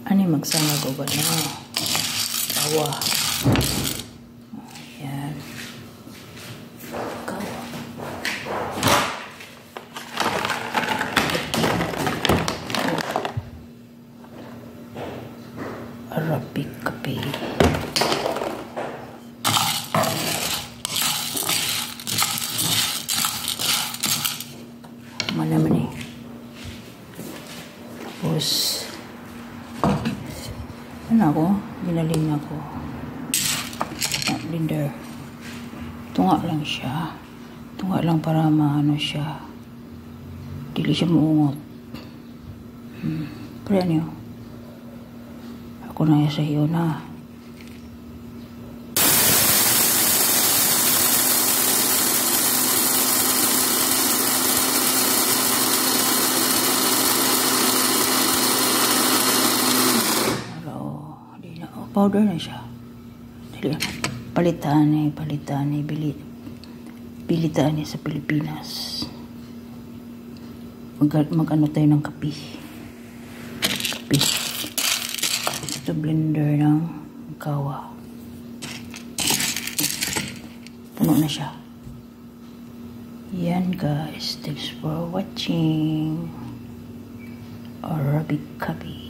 Ani magsama ko ba na? Kawa. Ayan. Kawa. Arabic kape. Mana mana ni? Tapos ano ako? Ginalin ako. Blender. Tunga lang siya. Tunga lang para maano siya. Dili siya muungot. Pero ano yun? Ako na sa iyo na. Powder na siya. Palitan bilitan sa Pilipinas. Mag-ano tayo ng kape. Ito blender ng kawa. Puno na siya. Yan guys. Thanks for watching. Arabic kape.